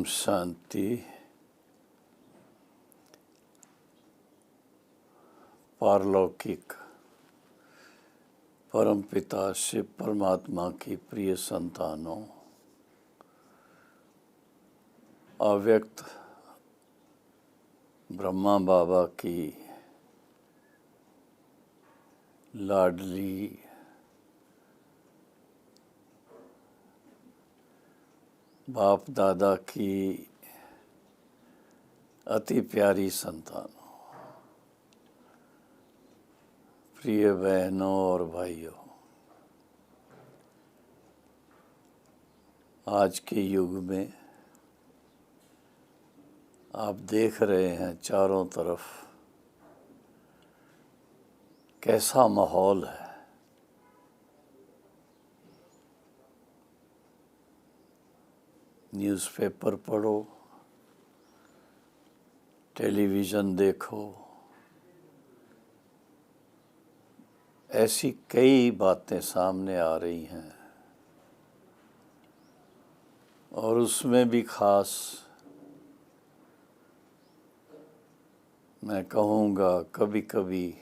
ओम शांति। पारलौकिक परमपिता शिव परमात्मा की प्रिय संतानों, अव्यक्त ब्रह्मा बाबा की लाडली बाप दादा की अति प्यारी संतानों, प्रिय बहनों और भाइयों, आज के युग में आप देख रहे हैं चारों तरफ कैसा माहौल है। न्यूज़पेपर पढ़ो, टेलीविज़न देखो, ऐसी कई बातें सामने आ रही हैं और उसमें भी खास मैं कहूँगा कभी कभी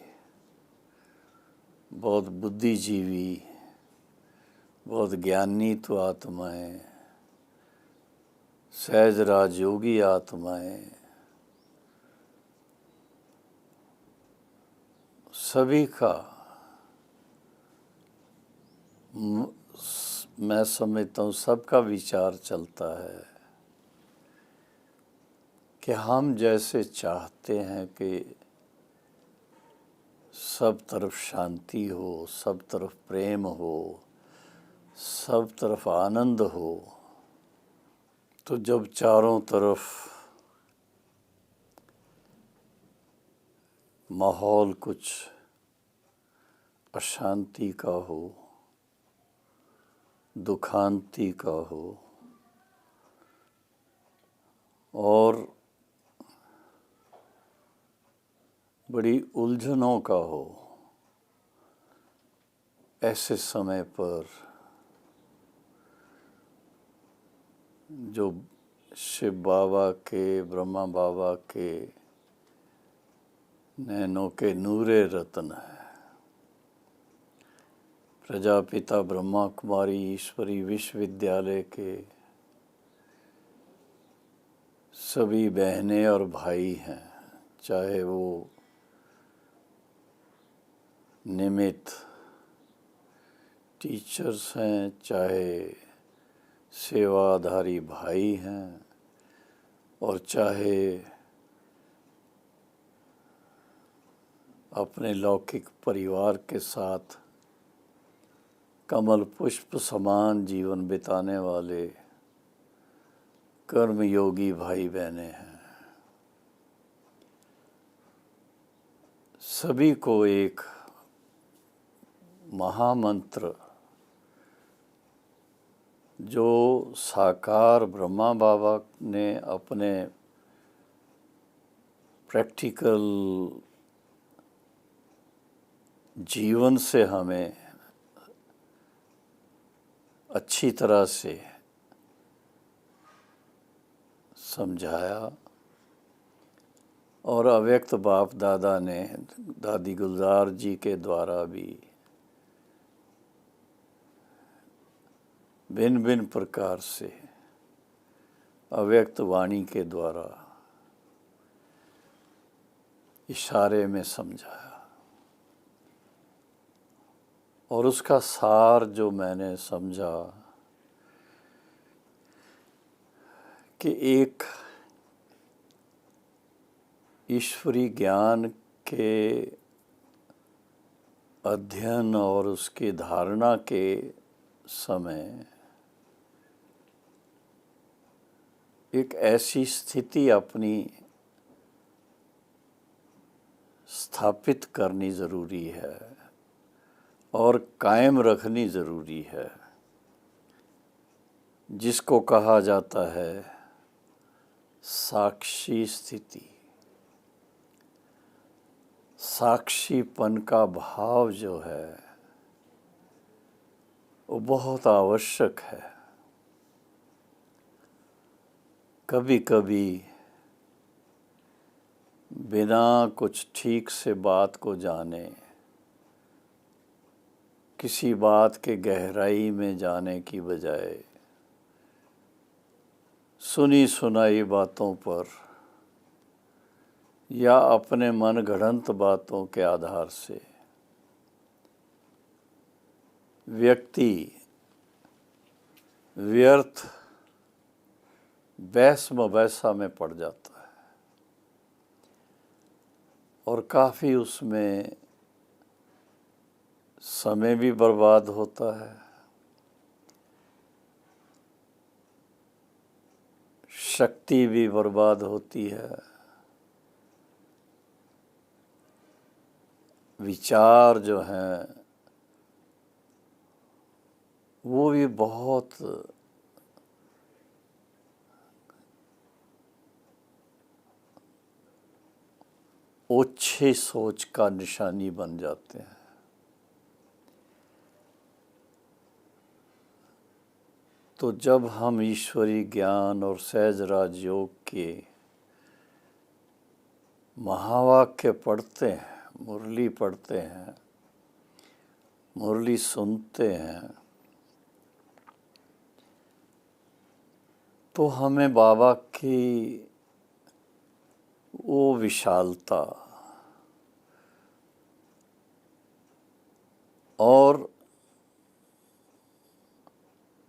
बहुत बुद्धिजीवी, बहुत ज्ञानी तो आत्माएं, सहज राजयोगी आत्माएं, सभी का मैं समझता हूँ सबका विचार चलता है कि हम जैसे चाहते हैं कि सब तरफ शांति हो, सब तरफ प्रेम हो, सब तरफ आनंद हो, तो जब चारों तरफ माहौल कुछ अशांति का हो, दुखांति का हो और बड़ी उलझनों का हो, ऐसे समय पर जो शिव बाबा के, ब्रह्मा बाबा के नैनों के नूरे रत्न है, प्रजापिता ब्रह्मा कुमारी ईश्वरी विश्वविद्यालय के सभी बहनें और भाई हैं, चाहे वो निमित्त टीचर्स हैं, चाहे सेवाधारी भाई हैं और चाहे अपने लौकिक परिवार के साथ कमल पुष्प समान जीवन बिताने वाले कर्मयोगी भाई बहनें हैं। सभी को एक महामंत्र जो साकार ब्रह्मा बाबा ने अपने प्रैक्टिकल जीवन से हमें अच्छी तरह से समझाया और अव्यक्त बाप दादा ने दादी गुलजार जी के द्वारा भी भिन्न भिन्न प्रकार से अव्यक्त वाणी के द्वारा इशारे में समझाया और उसका सार जो मैंने समझा कि एक ईश्वरी ज्ञान के अध्ययन और उसकी धारणा के समय एक ऐसी स्थिति अपनी स्थापित करनी ज़रूरी है और कायम रखनी ज़रूरी है, जिसको कहा जाता है साक्षी स्थिति। साक्षीपन का भाव जो है वो बहुत आवश्यक है। कभी कभी बिना कुछ ठीक से बात को जाने, किसी बात के गहराई में जाने की बजाय सुनी सुनाई बातों पर या अपने मन गढ़ंत बातों के आधार से व्यक्ति व्यर्थ बहस मबैसा में पड़ जाता है और काफ़ी उसमें समय भी बर्बाद होता है, शक्ति भी बर्बाद होती है, विचार जो हैं वो भी बहुत ओछी सोच का निशानी बन जाते हैं। तो जब हम ईश्वरी ज्ञान और सहज राजयोग के महावाक्य पढ़ते हैं, मुरली पढ़ते हैं, मुरली सुनते हैं, तो हमें बाबा की वो विशालता और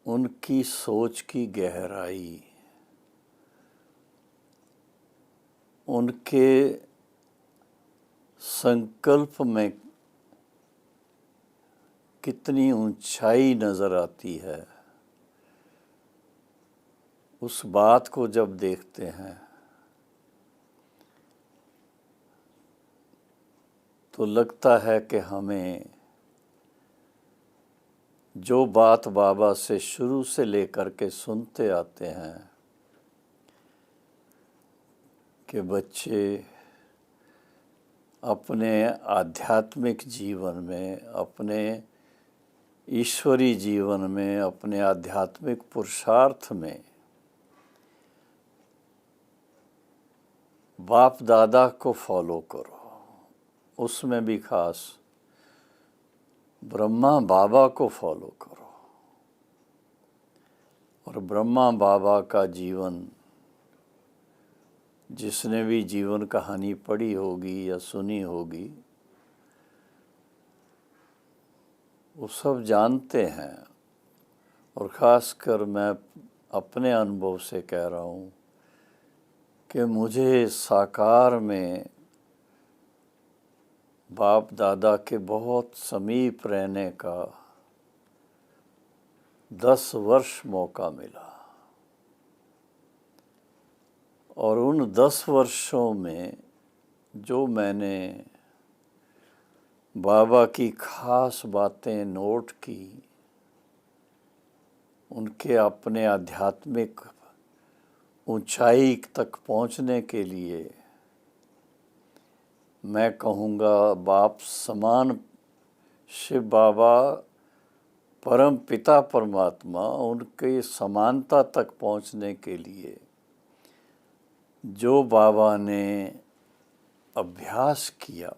उनकी सोच की गहराई, उनके संकल्प में कितनी ऊंचाई नज़र आती है, उस बात को जब देखते हैं तो लगता है कि हमें जो बात बाबा से शुरू से लेकर के सुनते आते हैं कि बच्चे अपने आध्यात्मिक जीवन में, अपने ईश्वरी जीवन में, अपने आध्यात्मिक पुरुषार्थ में बाप दादा को फॉलो करो, उसमें भी खास ब्रह्मा बाबा को फॉलो करो। और ब्रह्मा बाबा का जीवन, जिसने भी जीवन कहानी पढ़ी होगी या सुनी होगी, वो सब जानते हैं। और ख़ासकर मैं अपने अनुभव से कह रहा हूँ कि मुझे साकार में बाप दादा के बहुत समीप रहने का 10 वर्ष मौका मिला और उन 10 वर्षों में जो मैंने बाबा की खास बातें नोट की, उनके अपने आध्यात्मिक ऊंचाई तक पहुंचने के लिए मैं कहूँगा बाप समान शिव बाबा परम पिता परमात्मा, उनके समानता तक पहुँचने के लिए जो बाबा ने अभ्यास किया,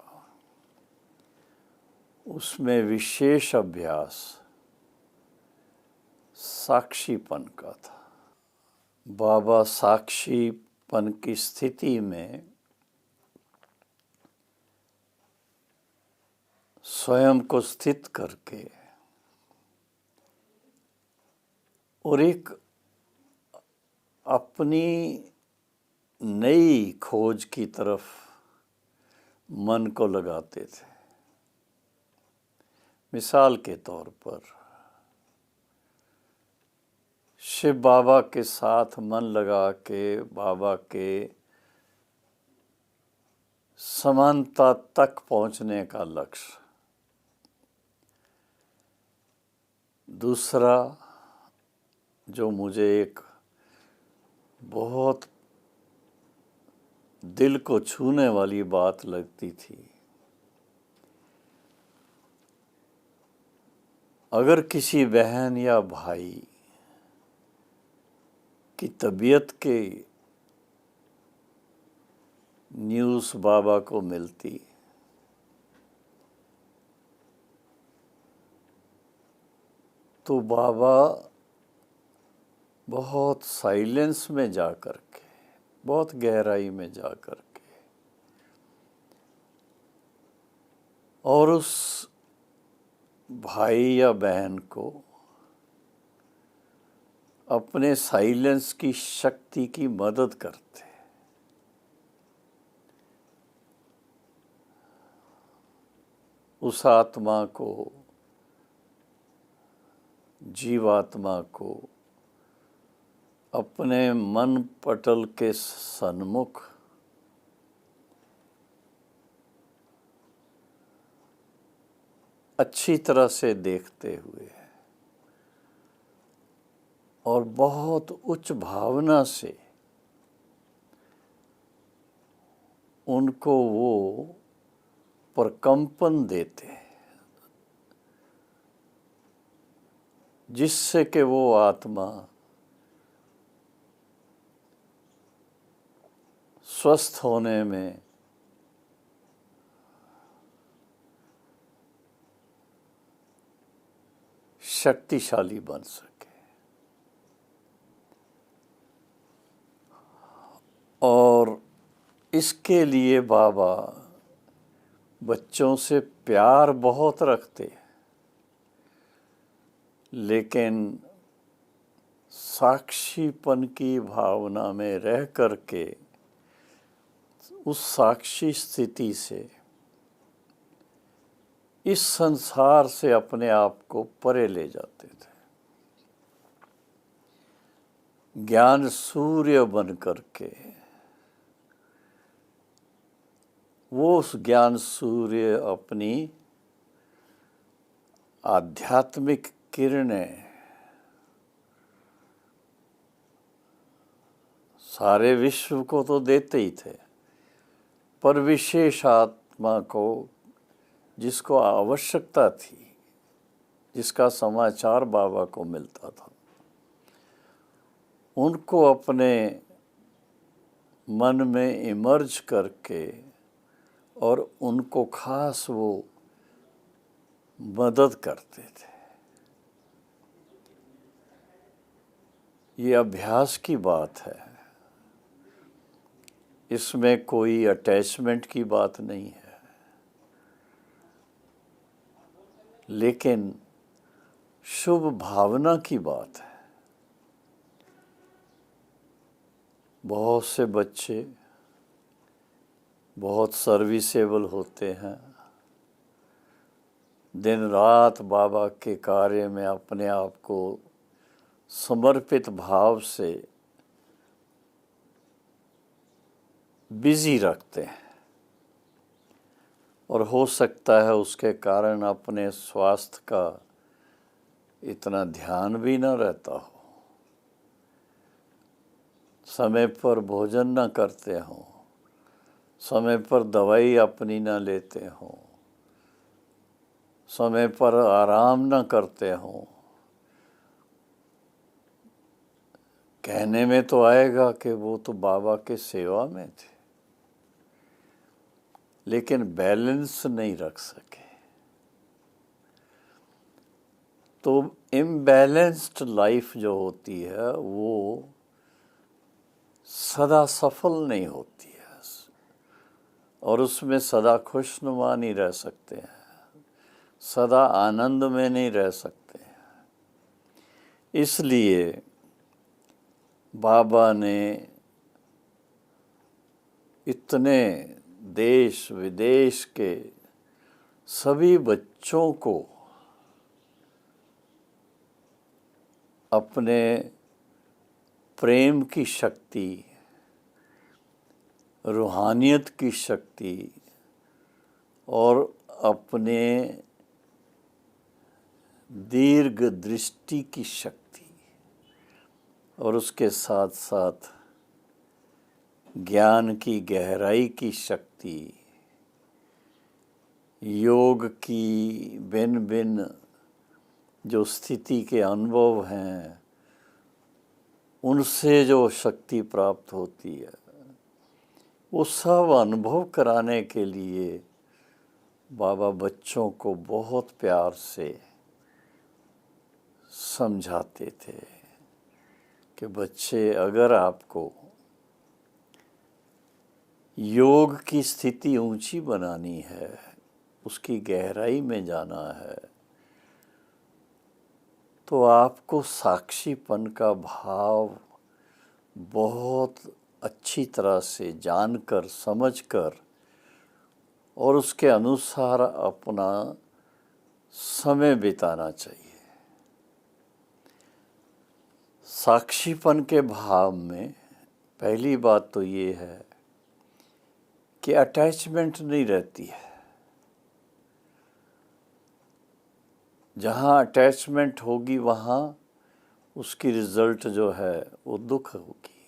उसमें विशेष अभ्यास साक्षीपन का था। बाबा साक्षीपन की स्थिति में स्वयं को स्थित करके और एक अपनी नई खोज की तरफ मन को लगाते थे। मिसाल के तौर पर शिव बाबा के साथ मन लगा के बाबा के समानता तक पहुंचने का लक्ष्य। दूसरा जो मुझे एक बहुत दिल को छूने वाली बात लगती थी, अगर किसी बहन या भाई की तबीयत के न्यूज़ बाबा को मिलती तो बाबा बहुत साइलेंस में जा कर के, बहुत गहराई में जा कर के और उस भाई या बहन को अपने साइलेंस की शक्ति की मदद करते, उस आत्मा को, जीवात्मा को अपने मन पटल के सन्मुख अच्छी तरह से देखते हुए और बहुत उच्च भावना से उनको वो प्रकंपन देते जिससे कि वो आत्मा स्वस्थ होने में शक्तिशाली बन सके। और इसके लिए बाबा बच्चों से प्यार बहुत रखते हैं, लेकिन साक्षीपन की भावना में रह कर के उस साक्षी स्थिति से, इस संसार से अपने आप को परे ले जाते थे। ज्ञान सूर्य बन करके वो उस ज्ञान सूर्य अपनी आध्यात्मिक किरणें सारे विश्व को तो देते ही थे, पर विशेष आत्मा को जिसको आवश्यकता थी, जिसका समाचार बाबा को मिलता था, उनको अपने मन में इमर्ज करके और उनको खास वो मदद करते थे। ये अभ्यास की बात है, इसमें कोई अटैचमेंट की बात नहीं है, लेकिन शुभ भावना की बात है। बहुत से बच्चे बहुत सर्विसेबल होते हैं, दिन रात बाबा के कार्य में अपने आप को समर्पित भाव से बिजी रखते हैं और हो सकता है उसके कारण अपने स्वास्थ्य का इतना ध्यान भी न रहता हो, समय पर भोजन न करते हों, समय पर दवाई अपनी न लेते हों, समय पर आराम न करते हों। कहने में तो आएगा कि वो तो बाबा के सेवा में थे, लेकिन बैलेंस नहीं रख सके। तो इम्बैलेंस्ड लाइफ जो होती है वो सदा सफल नहीं होती है और उसमें सदा खुशनुमा नहीं रह सकते हैं, सदा आनंद में नहीं रह सकते हैं। इसलिए बाबा ने इतने देश विदेश के सभी बच्चों को अपने प्रेम की शक्ति, रूहानियत की शक्ति और अपने दीर्घ दृष्टि की शक्ति और उसके साथ साथ ज्ञान की गहराई की शक्ति, योग की भिन्न भिन्न जो स्थिति के अनुभव हैं, उनसे जो शक्ति प्राप्त होती है, वो सब अनुभव कराने के लिए बाबा बच्चों को बहुत प्यार से समझाते थे कि बच्चे, अगर आपको योग की स्थिति ऊंची बनानी है, उसकी गहराई में जाना है, तो आपको साक्षीपन का भाव बहुत अच्छी तरह से जानकर, समझकर और उसके अनुसार अपना समय बिताना चाहिए। साक्षीपन के भाव में पहली बात तो ये है कि अटैचमेंट नहीं रहती है। जहाँ अटैचमेंट होगी वहाँ उसकी रिजल्ट जो है वो दुख होगी,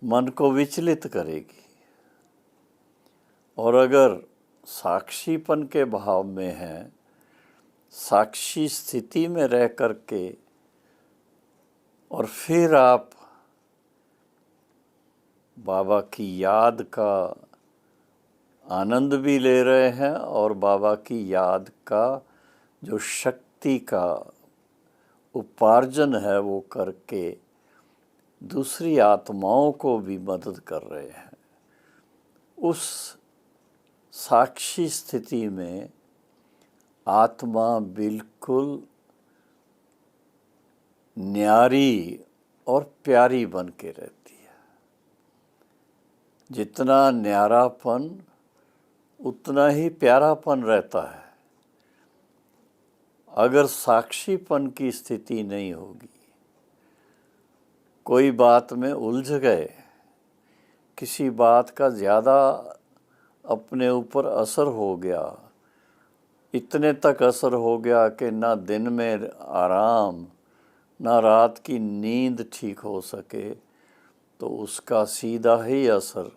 मन को विचलित करेगी। और अगर साक्षीपन के भाव में है, साक्षी स्थिति में रह करके और फिर आप बाबा की याद का आनंद भी ले रहे हैं और बाबा की याद का जो शक्ति का उपार्जन है वो करके दूसरी आत्माओं को भी मदद कर रहे हैं, उस साक्षी स्थिति में आत्मा बिल्कुल न्यारी और प्यारी बन के रहती है। जितना न्यारापन उतना ही प्यारापन रहता है। अगर साक्षीपन की स्थिति नहीं होगी, कोई बात में उलझ गए, किसी बात का ज़्यादा अपने ऊपर असर हो गया, इतने तक असर हो गया कि ना दिन में आराम ना रात की नींद ठीक हो सके, तो उसका सीधा ही असर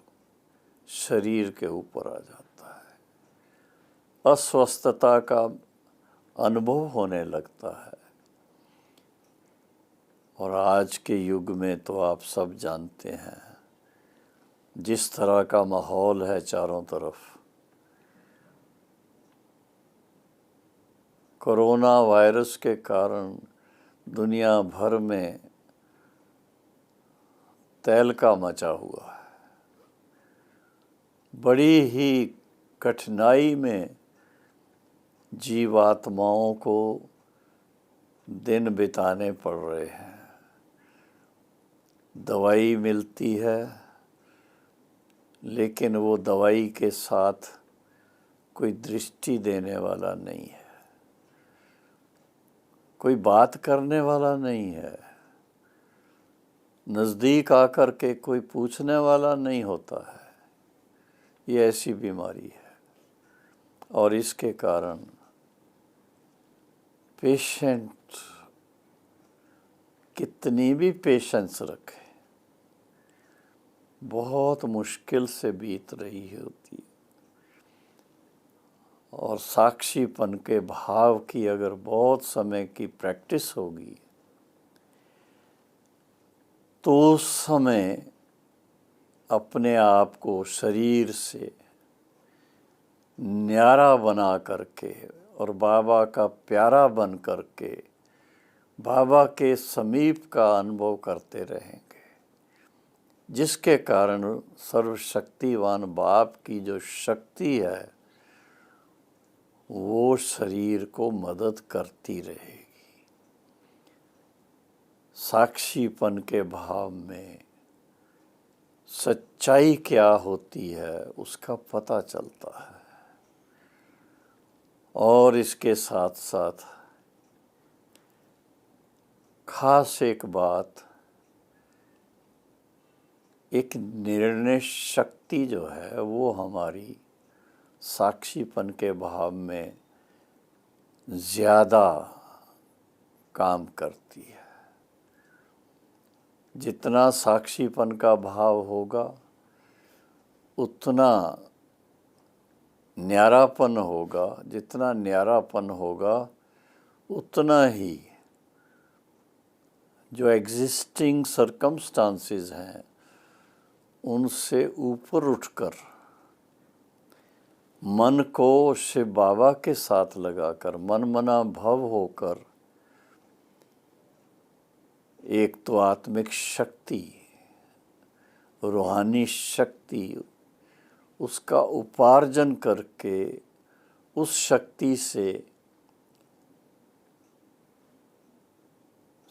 शरीर के ऊपर आ जाता है। अस्वस्थता का अनुभव होने लगता है। और आज के युग में तो आप सब जानते हैं जिस तरह का माहौल है चारों तरफ। कोरोना वायरस के कारण दुनिया भर में तहलका मचा हुआ है। बड़ी ही कठिनाई में जीवात्माओं को दिन बिताने पड़ रहे हैं। दवाई मिलती है, लेकिन वो दवाई के साथ कोई दृष्टि देने वाला नहीं है, कोई बात करने वाला नहीं है, नज़दीक आकर के कोई पूछने वाला नहीं होता है। ये ऐसी बीमारी है और इसके कारण पेशेंट कितनी भी पेशेंस रखे, बहुत मुश्किल से बीत रही होती है। और साक्षीपन के भाव की अगर बहुत समय की प्रैक्टिस होगी तो उस समय अपने आप को शरीर से न्यारा बना करके और बाबा का प्यारा बन करके बाबा के समीप का अनुभव करते रहेंगे, जिसके कारण सर्वशक्तिवान बाप की जो शक्ति है वो शरीर को मदद करती रहेगी। साक्षीपन के भाव में सच्चाई क्या होती है उसका पता चलता है। और इसके साथ साथ खास एक बात, एक निर्णय शक्ति जो है वो हमारी साक्षीपन के भाव में ज़्यादा काम करती है। जितना साक्षीपन का भाव होगा उतना न्यारापन होगा, जितना न्यारापन होगा उतना ही जो एग्जिस्टिंग सर्कमस्टांसेस हैं उनसे ऊपर उठकर मन को शिव बाबा के साथ लगाकर मन मना भव होकर एक तो आत्मिक शक्ति, रूहानी शक्ति, उसका उपार्जन करके उस शक्ति से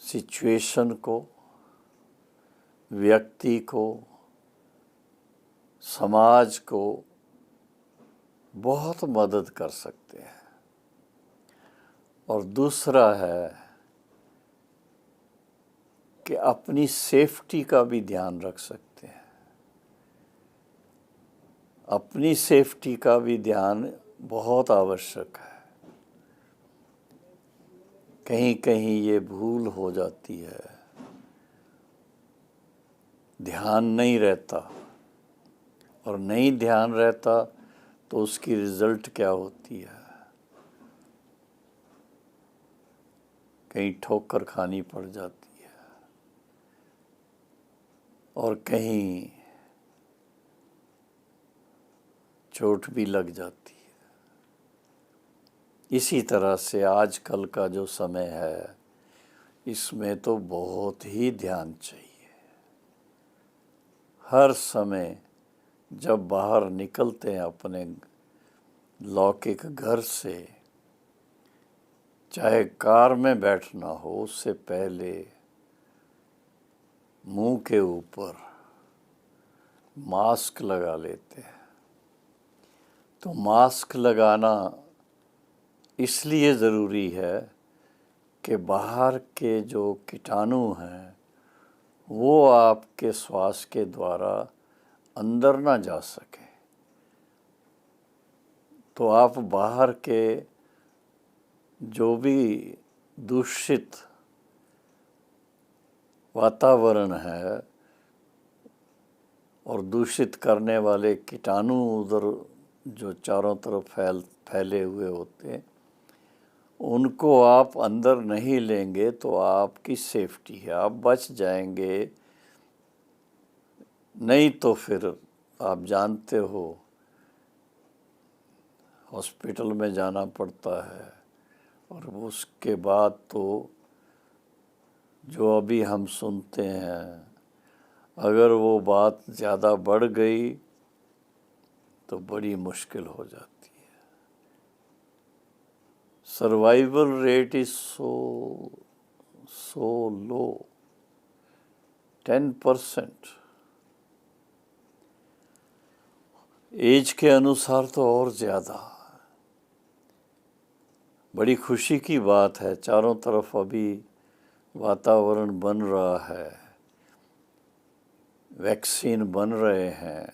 सिचुएशन को, व्यक्ति को, समाज को बहुत मदद कर सकते हैं। और दूसरा है कि अपनी सेफ्टी का भी ध्यान रख सकते हैं। अपनी सेफ्टी का भी ध्यान बहुत आवश्यक है। कहीं कहीं ये भूल हो जाती है, ध्यान नहीं रहता, और नहीं ध्यान रहता तो उसकी रिजल्ट क्या होती है, कहीं ठोकर खानी पड़ जाती है और कहीं चोट भी लग जाती है। इसी तरह से आजकल का जो समय है, इसमें तो बहुत ही ध्यान चाहिए। हर समय जब बाहर निकलते हैं अपने लौकिक घर से, चाहे कार में बैठना हो, उससे पहले मुंह के ऊपर मास्क लगा लेते हैं। तो मास्क लगाना इसलिए ज़रूरी है कि बाहर के जो कीटाणु हैं वो आपके श्वास के द्वारा अंदर ना जा सके। तो आप बाहर के जो भी दूषित वातावरण है और दूषित करने वाले कीटाणु उधर जो चारों तरफ फैले हुए होते हैं, उनको आप अंदर नहीं लेंगे तो आपकी सेफ्टी है, आप बच जाएंगे। नहीं तो फिर आप जानते हो हॉस्पिटल में जाना पड़ता है, और उसके बाद तो जो अभी हम सुनते हैं, अगर वो बात ज़्यादा बढ़ गई तो बड़ी मुश्किल हो जाती है। Survival rate is so low, 10%। Age के अनुसार तो और ज़्यादा। बड़ी खुशी की बात है, चारों तरफ अभी वातावरण बन रहा है, वैक्सीन बन रहे हैं,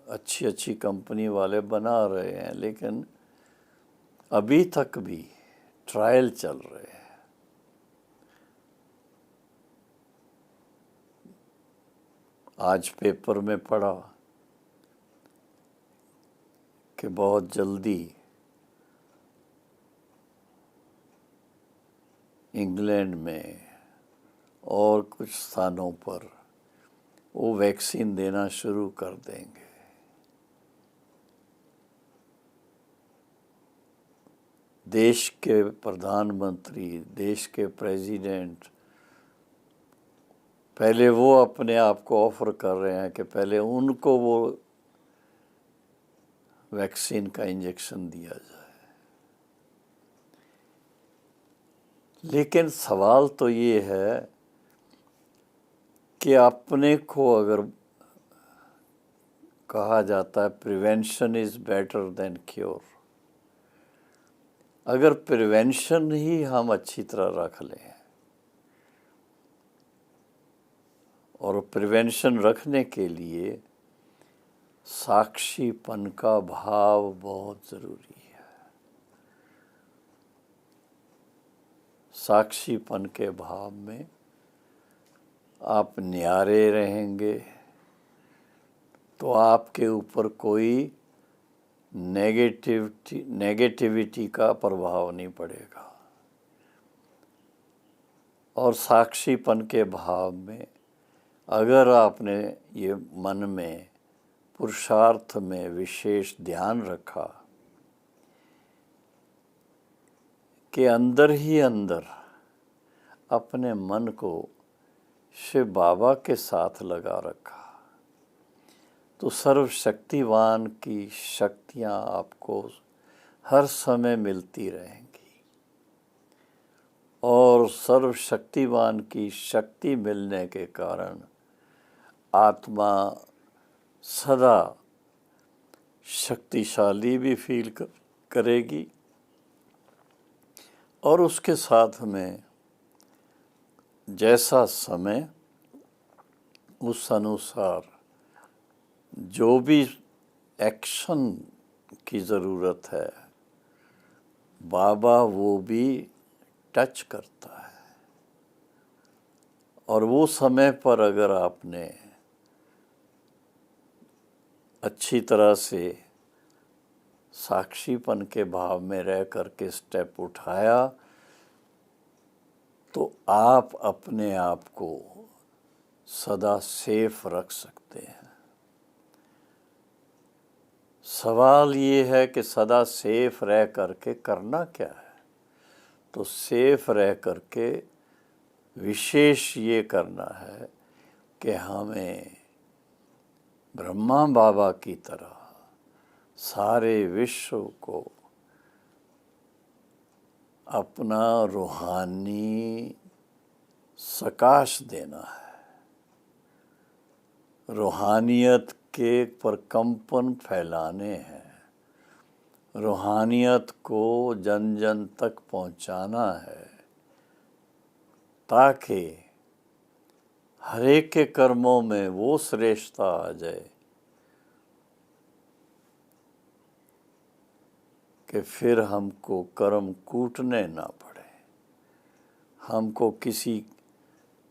अच्छी अच्छी कंपनी वाले बना रहे हैं, लेकिन अभी तक भी ट्रायल चल रहे हैं। आज पेपर में पढ़ा कि बहुत जल्दी इंग्लैंड में और कुछ स्थानों पर वो वैक्सीन देना शुरू कर देंगे। देश के प्रधानमंत्री, देश के प्रेसिडेंट पहले वो अपने आप को ऑफर कर रहे हैं कि पहले उनको वो वैक्सीन का इंजेक्शन दिया जाए। लेकिन सवाल तो ये है कि अपने को अगर कहा जाता है prevention is better than cure, अगर प्रिवेंशन ही हम अच्छी तरह रख लें, और प्रिवेंशन रखने के लिए साक्षीपन का भाव बहुत ज़रूरी है। साक्षीपन के भाव में आप न्यारे रहेंगे तो आपके ऊपर कोई नेगेटिविटी का प्रभाव नहीं पड़ेगा। और साक्षीपन के भाव में अगर आपने ये मन में पुरुषार्थ में विशेष ध्यान रखा कि अंदर ही अंदर अपने मन को शिव बाबा के साथ लगा रखा, तो सर्वशक्तिवान की शक्तियाँ आपको हर समय मिलती रहेंगी और सर्वशक्तिवान की शक्ति मिलने के कारण आत्मा सदा शक्तिशाली भी फील करेगी और उसके साथ में जैसा समय उस अनुसार जो भी एक्शन की ज़रूरत है बाबा वो भी टच करता है। और वो समय पर अगर आपने अच्छी तरह से साक्षीपन के भाव में रह करके स्टेप उठाया तो आप अपने आप को सदा सेफ रख सकते हैं। सवाल ये है कि सदा सेफ रह करके करना क्या है, तो सेफ रह करके विशेष ये करना है कि हमें ब्रह्मा बाबा की तरह सारे विश्व को अपना रूहानी सकाश देना है, रूहानियत के प्रकंपन फैलाने हैं, रूहानियत को जन जन तक पहुंचाना है ताकि हर एक के कर्मों में वो श्रेष्ठता आ जाए कि फिर हमको कर्म कूटने ना पड़े, हमको किसी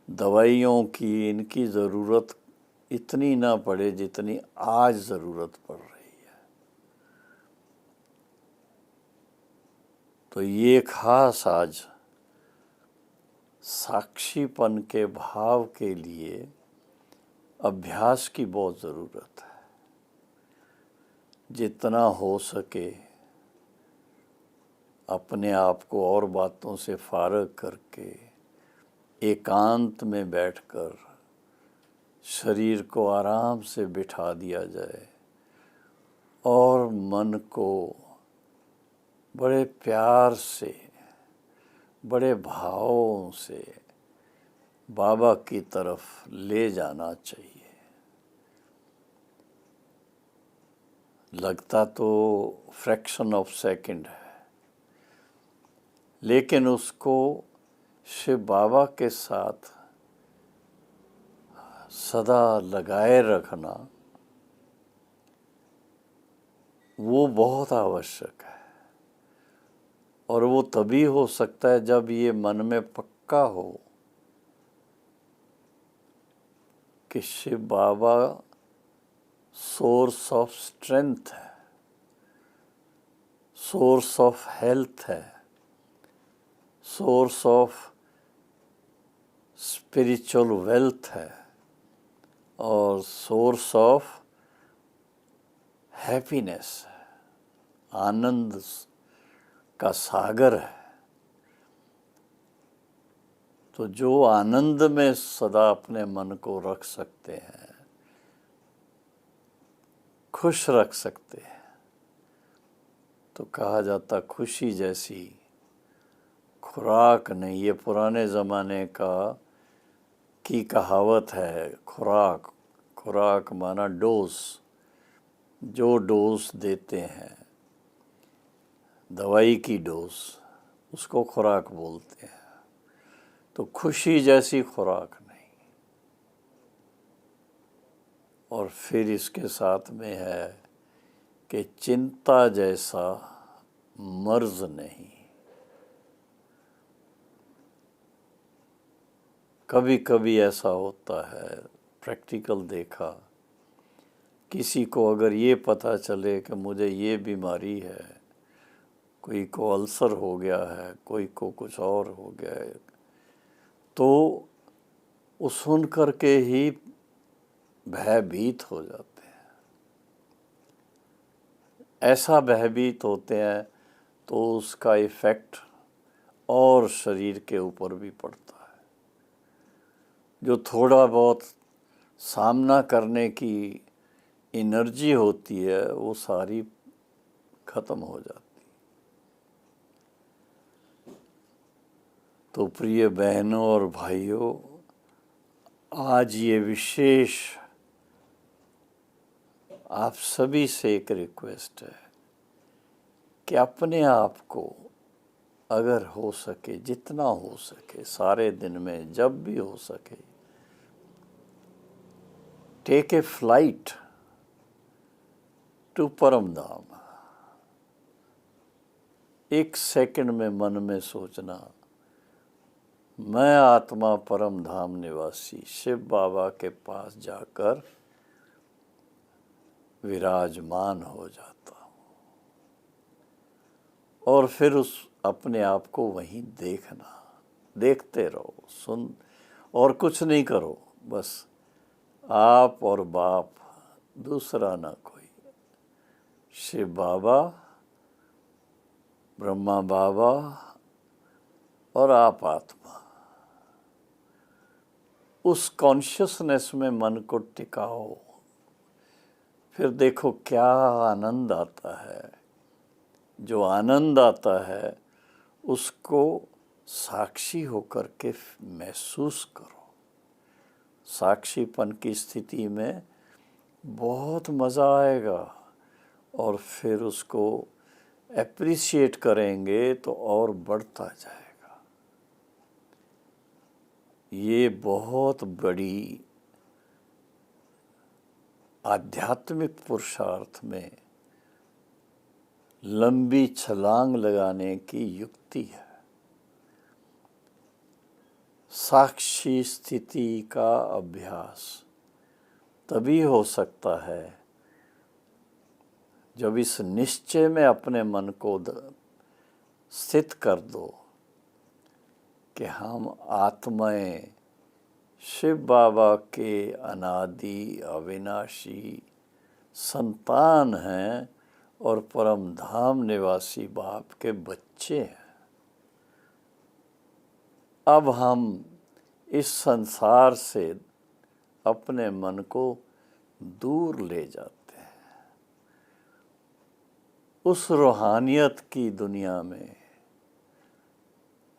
दवाइयों की इनकी ज़रूरत इतनी ना पड़े जितनी आज ज़रूरत पड़ रही है। तो ये खास आज साक्षीपन के भाव के लिए अभ्यास की बहुत ज़रूरत है। जितना हो सके अपने आप को और बातों से फारग करके एकांत में बैठकर शरीर को आराम से बिठा दिया जाए और मन को बड़े प्यार से बड़े भावों से बाबा की तरफ ले जाना चाहिए। लगता तो फ्रैक्शन ऑफ सेकंड है, लेकिन उसको शिव बाबा के साथ सदा लगाए रखना वो बहुत आवश्यक है। और वो तभी हो सकता है जब ये मन में पक्का हो कि शिव बाबा सोर्स ऑफ स्ट्रेंथ है, सोर्स ऑफ हेल्थ है, सोर्स ऑफ स्पिरिचुअल वेल्थ है और सोर्स ऑफ हैप्पीनेस है, आनंद का सागर है। तो जो आनंद में सदा अपने मन को रख सकते हैं, खुश रख सकते हैं, तो कहा जाता खुशी जैसी खुराक नहीं। ये पुराने ज़माने की कहावत है। खुराक, खुराक माना डोज, जो डोज देते हैं दवाई की डोज, उसको खुराक बोलते हैं। तो खुशी जैसी खुराक नहीं। और फिर इसके साथ में है कि चिंता जैसा मर्ज नहीं। कभी कभी ऐसा होता है, प्रैक्टिकल देखा, किसी को अगर ये पता चले कि मुझे ये बीमारी है, कोई को अल्सर हो गया है, कोई को कुछ और हो गया है, तो वो सुन करके ही भयभीत हो जाते हैं। ऐसा भयभीत होते हैं तो उसका इफ़ेक्ट और शरीर के ऊपर भी पड़ता है। जो थोड़ा बहुत सामना करने की एनर्जी होती है वो सारी खत्म हो जाती। तो प्रिय बहनों और भाइयों, आज ये विशेष आप सभी से एक रिक्वेस्ट है कि अपने आप को अगर हो सके, जितना हो सके, सारे दिन में जब भी हो सके, टेक ए फ्लाइट टू परम धाम। एक सेकंड में मन में सोचना, मैं आत्मा परम धाम निवासी शिव बाबा के पास जाकर विराजमान हो जाता हूँ। और फिर उस अपने आप को वहीं देखना, देखते रहो, सुन, और कुछ नहीं करो, बस आप और बाप, दूसरा ना कोई। शिव बाबा, ब्रह्मा बाबा और आप आत्मा, उस कॉन्शियसनेस में मन को टिकाओ। फिर देखो क्या आनंद आता है। जो आनंद आता है उसको साक्षी होकर के महसूस करो। साक्षीपन की स्थिति में बहुत मज़ा आएगा और फिर उसको एप्रिशिएट करेंगे तो और बढ़ता जाएगा। ये बहुत बड़ी आध्यात्मिक पुरुषार्थ में लंबी छलांग लगाने की युक्ति है। साक्षी स्थिति का अभ्यास तभी हो सकता है जब इस निश्चय में अपने मन को स्थित कर दो कि हम आत्माएं शिव बाबा के अनादि अविनाशी संतान हैं और परम धाम निवासी बाप के बच्चे हैं। अब हम इस संसार से अपने मन को दूर ले जाते हैं। उस रूहानियत की दुनिया में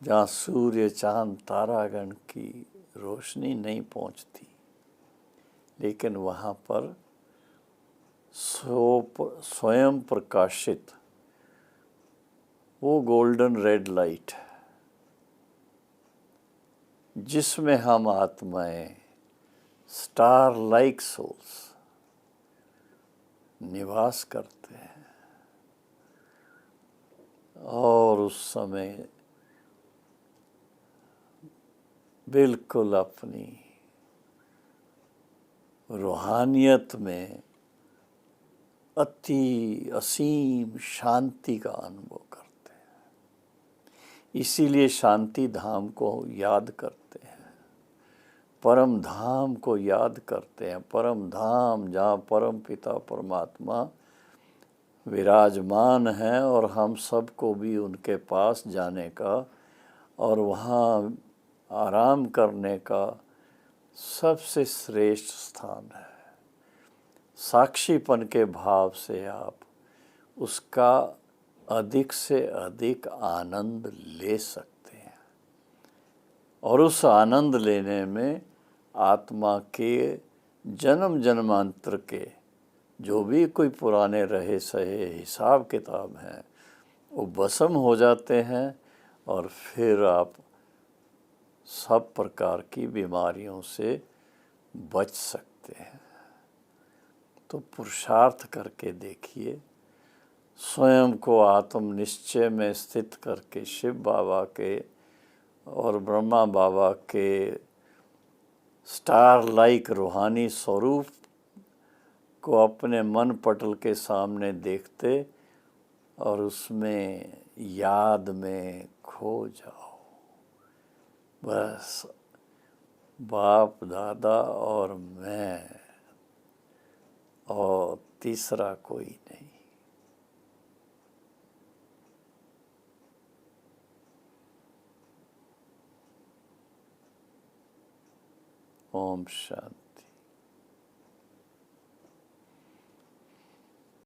जहाँ सूर्य चांद तारागण की रोशनी नहीं पहुँचती, लेकिन वहाँ पर स्वयं प्रकाशित वो गोल्डन रेड लाइट है जिसमें हम आत्माएं स्टार लाइक सोल्स निवास करते हैं। और उस समय बिल्कुल अपनी रूहानियत में अति असीम शांति का अनुभव करते हैं। इसीलिए शांति धाम को याद करते हैं, परम धाम को याद करते हैं। परम धाम जहाँ परम पिता परमात्मा विराजमान हैं और हम सबको भी उनके पास जाने का और वहाँ आराम करने का सबसे श्रेष्ठ स्थान है। साक्षीपन के भाव से आप उसका अधिक से अधिक आनंद ले सकते हैं और उस आनंद लेने में आत्मा के जन्म जन्मांतर के जो भी कोई पुराने रहे सहे हिसाब किताब हैं वो भस्म हो जाते हैं और फिर आप सब प्रकार की बीमारियों से बच सकते हैं। तो पुरुषार्थ करके देखिए, स्वयं को आत्म निश्चय में स्थित करके शिव बाबा के और ब्रह्मा बाबा के स्टार लाइक रूहानी स्वरूप को अपने मन पटल के सामने देखते और उसमें याद में खो जाओ। बस बाप दादा और मैं और तीसरा कोई नहीं। ओम शांति।